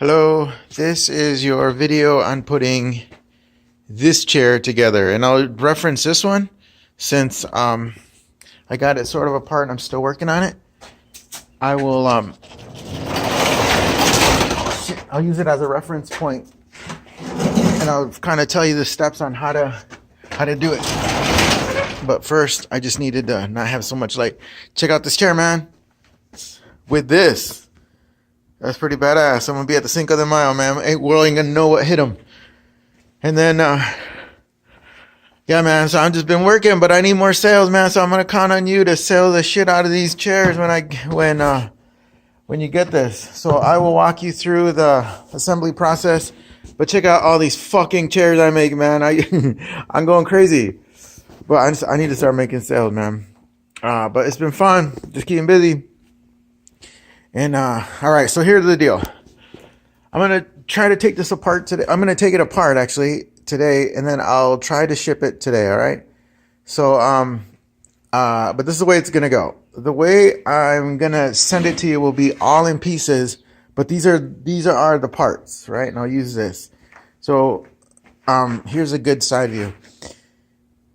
Hello, this is your video on putting this chair together, and I'll reference this one since I got it sort of apart and I'm still working on it. I will I'll use it as a reference point, and I'll kind of tell you the steps on how to do it. But first, I just needed to not have so much light. Check out this chair, man. With this. That's pretty badass. I'm gonna be at the Cinco de Mayo, man. Ain't really gonna know what hit him. And then, yeah, man. So I've just been working, but I need more sales, man. So I'm gonna count on you to sell the shit out of these chairs when you get this. So I will walk you through the assembly process. But check out all these fucking chairs I make, man. I'm going crazy, but I need to start making sales, man. But it's been fun. Just keeping busy. And all right, so here's the deal. I'm gonna try to take this apart today. I'm gonna take it apart actually today, and then I'll try to ship it today. All right. So but this is the way it's gonna go. The way I'm gonna send it to you will be all in pieces, but these are the parts, right? And I'll use this. So here's a good side view.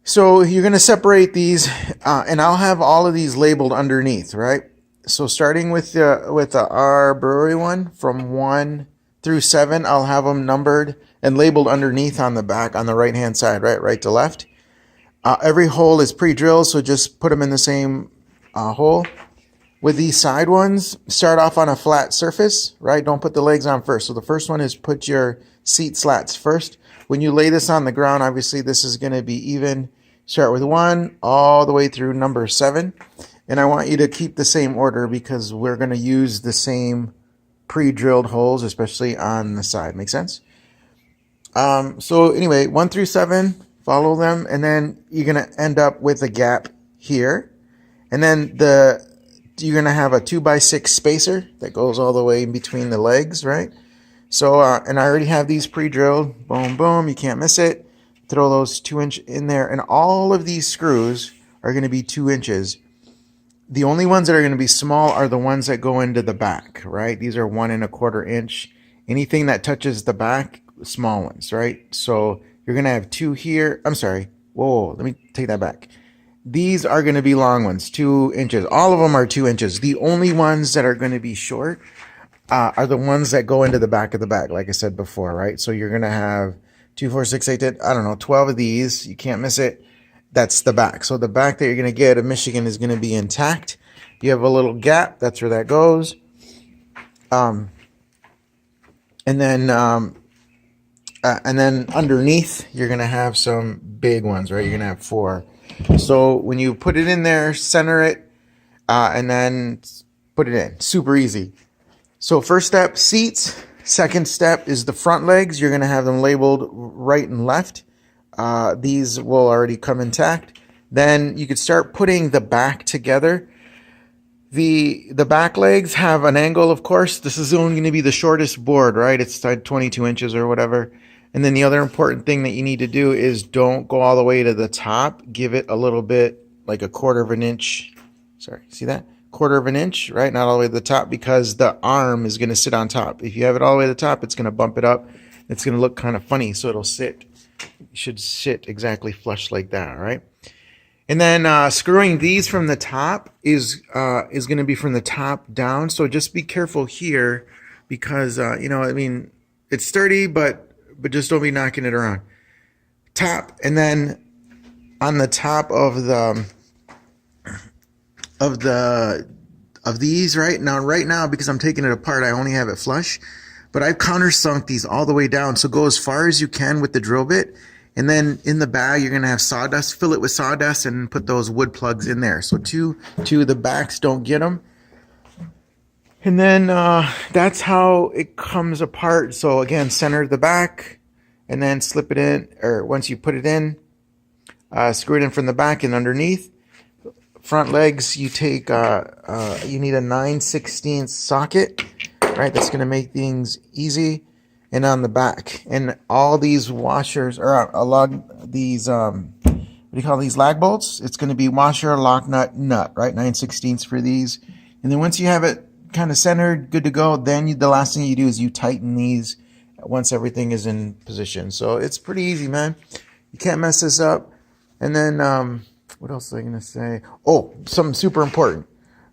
So you're gonna separate these, and I'll have all of these labeled underneath, right? So starting with our brewery one from 1 through 7, I'll have them numbered and labeled underneath on the back on the right hand side, right to left. Every hole is pre-drilled, so just put them in the same hole. With these side ones, start off on a flat surface, right? Don't put the legs on first. So the first one is put your seat slats first. When you lay this on the ground, obviously this is going to be even. Start with 1 all the way through number 7. And I want you to keep the same order because we're going to use the same pre-drilled holes, especially on the side. Make sense? So anyway, 1 through 7, follow them. And then you're going to end up with a gap here. And then you're going to have a 2x6 spacer that goes all the way in between the legs, right? So, and I already have these pre-drilled. Boom, boom. You can't miss it. Throw those 2-inch in there. And all of these screws are going to be 2 inches. The only ones that are going to be small are the ones that go into the back, right? These are 1 1/4 inch. Anything that touches the back, small ones, right? So you're going to have 2 here. I'm sorry. Whoa, let me take that back. These are going to be long ones, 2 inches. All of them are 2 inches. The only ones that are going to be short are the ones that go into the back of the bag, like I said before, right? So you're going to have 2, 4, 6, 8, 10, I don't know, 12 of these. You can't miss it. That's the back. So the back that you're going to get of Michigan is going to be intact. You have a little gap. That's where that goes. And then underneath, you're going to have some big ones, right? You're going to have 4. So when you put it in there, center it, and then put it in. Super easy. So first step, seats. Second step is the front legs. You're going to have them labeled right and left. These will already come intact. Then you could start putting the back together. The back legs have an angle, of course. This is only going to be the shortest board, right? It's 22 inches or whatever. And then the other important thing that you need to do is don't go all the way to the top. Give it a little bit, like a 1/4 of an inch. Sorry, see that? 1/4 of an inch, right? Not all the way to the top because the arm is going to sit on top. If you have it all the way to the top, it's going to bump it up. It's going to look kind of funny, so it'll sit. You should sit exactly flush like that, right? And then screwing these from the top is going to be from the top down. So just be careful here because you know, I mean, it's sturdy, but just don't be knocking it around. Top, and then on the top of these right now because I'm taking it apart, I only have it flush. But I've countersunk these all the way down. So go as far as you can with the drill bit. And then in the bag, you're going to have sawdust. Fill it with sawdust and put those wood plugs in there. So two of the backs, don't get them. And then that's how it comes apart. So again, center the back and then slip it in. Or once you put it in, screw it in from the back and underneath. Front legs, you take, you need a 9/16 socket. Right, that's going to make things easy. And on the back, and all these washers or these what do you call these lag bolts? It's going to be washer, lock nut, right? 9/16 for these. And then once you have it kind of centered, good to go, then the last thing you do is you tighten these once everything is in position. So it's pretty easy, man. You can't mess this up. And then what else was I gonna say? Oh, something super important.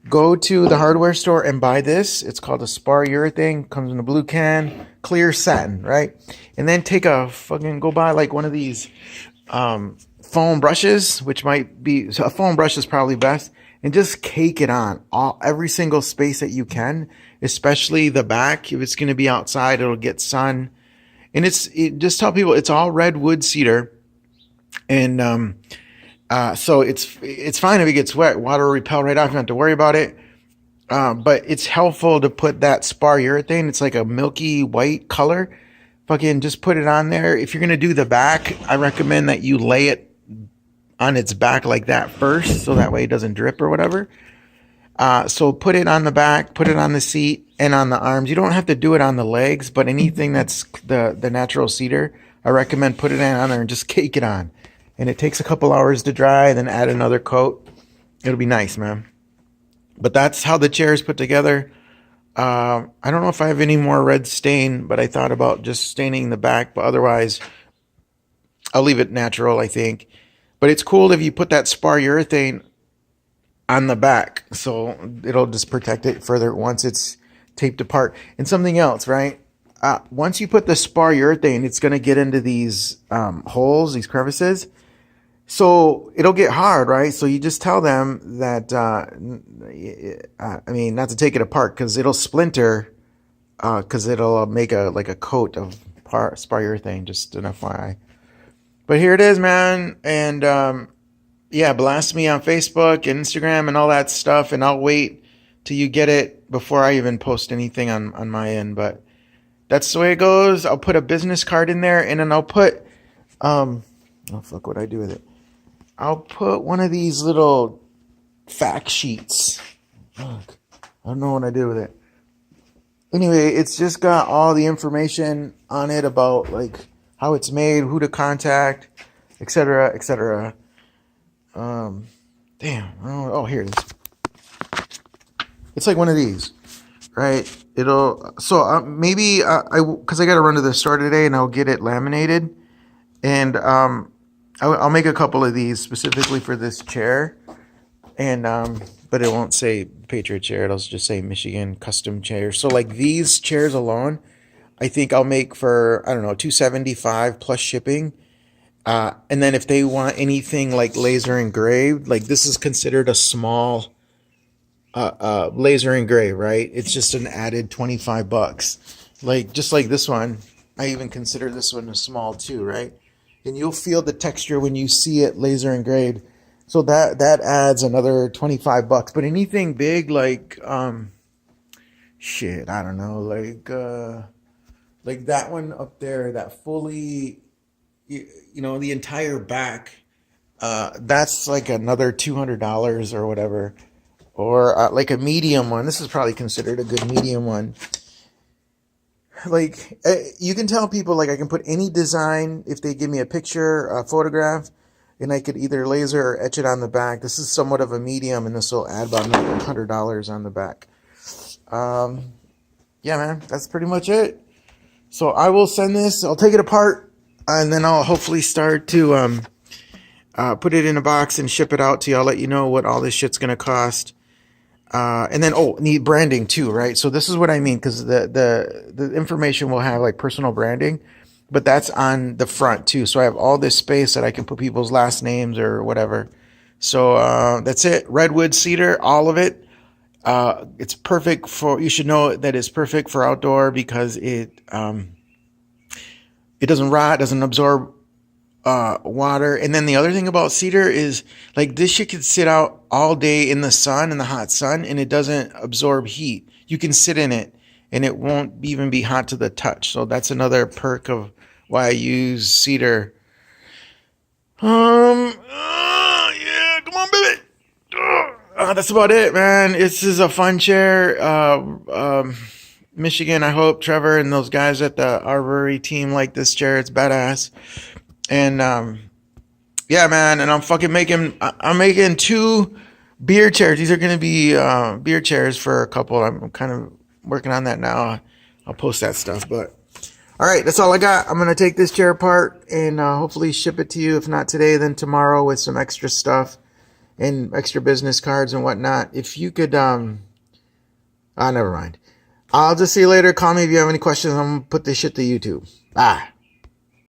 Go to the hardware store and buy this. It's called a spar urethane. Comes in a blue can, clear satin, right? And then go buy like one of these foam brushes, which might be, so a foam brush is probably best, and just cake it on every single space that you can, especially the back. If it's going to be outside, it'll get sun. And just tell people it's all redwood cedar, and so it's fine if it gets wet. Water will repel right off. You don't have to worry about it. But it's helpful to put that spar urethane. It's like a milky white color. Fucking just put it on there. If you're going to do the back, I recommend that you lay it on its back like that first, so that way it doesn't drip or whatever. So put it on the back, put it on the seat and on the arms. You don't have to do it on the legs, but anything that's the natural cedar, I recommend put it on there and just cake it on. And it takes a couple hours to dry, then add another coat. It'll be nice, man. But that's how the chair is put together. I don't know if I have any more red stain, but I thought about just staining the back, but otherwise I'll leave it natural, I think. But it's cool if you put that spar urethane on the back, so it'll just protect it further once it's taped apart. And something else, right? Once you put the spar urethane, it's going to get into these holes, these crevices. So it'll get hard, right? So you just tell them that, I mean, not to take it apart because it'll splinter, because it'll make a coat of spar urethane, just an FYI. But here it is, man. And yeah, blast me on Facebook and Instagram and all that stuff, and I'll wait till you get it before I even post anything on my end. But that's the way it goes. I'll put a business card in there, and then I'll put, oh fuck, what I do with it? I'll put one of these little fact sheets. Fuck, I don't know what I do with it. Anyway, it's just got all the information on it about like how it's made, who to contact, etc., etc. Damn, I don't know. Oh, here it is. It's like one of these, right? Maybe because I got to run to the store today, and I'll get it laminated, and I'll make a couple of these specifically for this chair, and but it won't say Patriot chair. It'll just say Michigan custom chair. So like these chairs alone, I think I'll make for, I don't know, $275 plus shipping. And then if they want anything like laser engraved, like this is considered a small laser engraved, right? It's just an added $25. Like just like this one, I even consider this one a small too, right? And you'll feel the texture when you see it laser engraved. So that adds another $25. But anything big like shit, I don't know, like that one up there, that fully, you know, the entire back, that's like another $200 or whatever. Or like a medium one. This is probably considered a good medium one. Like, you can tell people, like, I can put any design if they give me a picture, a photograph, and I could either laser or etch it on the back. This is somewhat of a medium, and this will add about another $100 on the back. Yeah, man, that's pretty much it. So I will send this. I'll take it apart, and then I'll hopefully start to put it in a box and ship it out to you. I'll let you know what all this shit's going to cost. And then, need branding too, right? So this is what I mean, because the information will have like personal branding, but that's on the front too. So I have all this space that I can put people's last names or whatever. So that's it. Redwood cedar, all of it. It's perfect for, you should know that it's perfect for outdoor because it doesn't rot, doesn't absorb water. And then the other thing about cedar is like this shit could sit out all day in the sun, in the hot sun, and it doesn't absorb heat. You can sit in it and it won't even be hot to the touch. So that's another perk of why I use cedar. Yeah, come on, baby. That's about it, man. This is a fun chair. Michigan, I hope Trevor and those guys at the Brewery team like this chair. It's badass. And yeah, man, and I'm making 2 beer chairs. These are going to be beer chairs for a couple. I'm kind of working on that now. I'll post that stuff. But all right, that's all I got. I'm going to take this chair apart and hopefully ship it to you. If not today, then tomorrow with some extra stuff and extra business cards and whatnot. If you could, never mind. I'll just see you later. Call me if you have any questions. I'm going to put this shit to YouTube. Bye.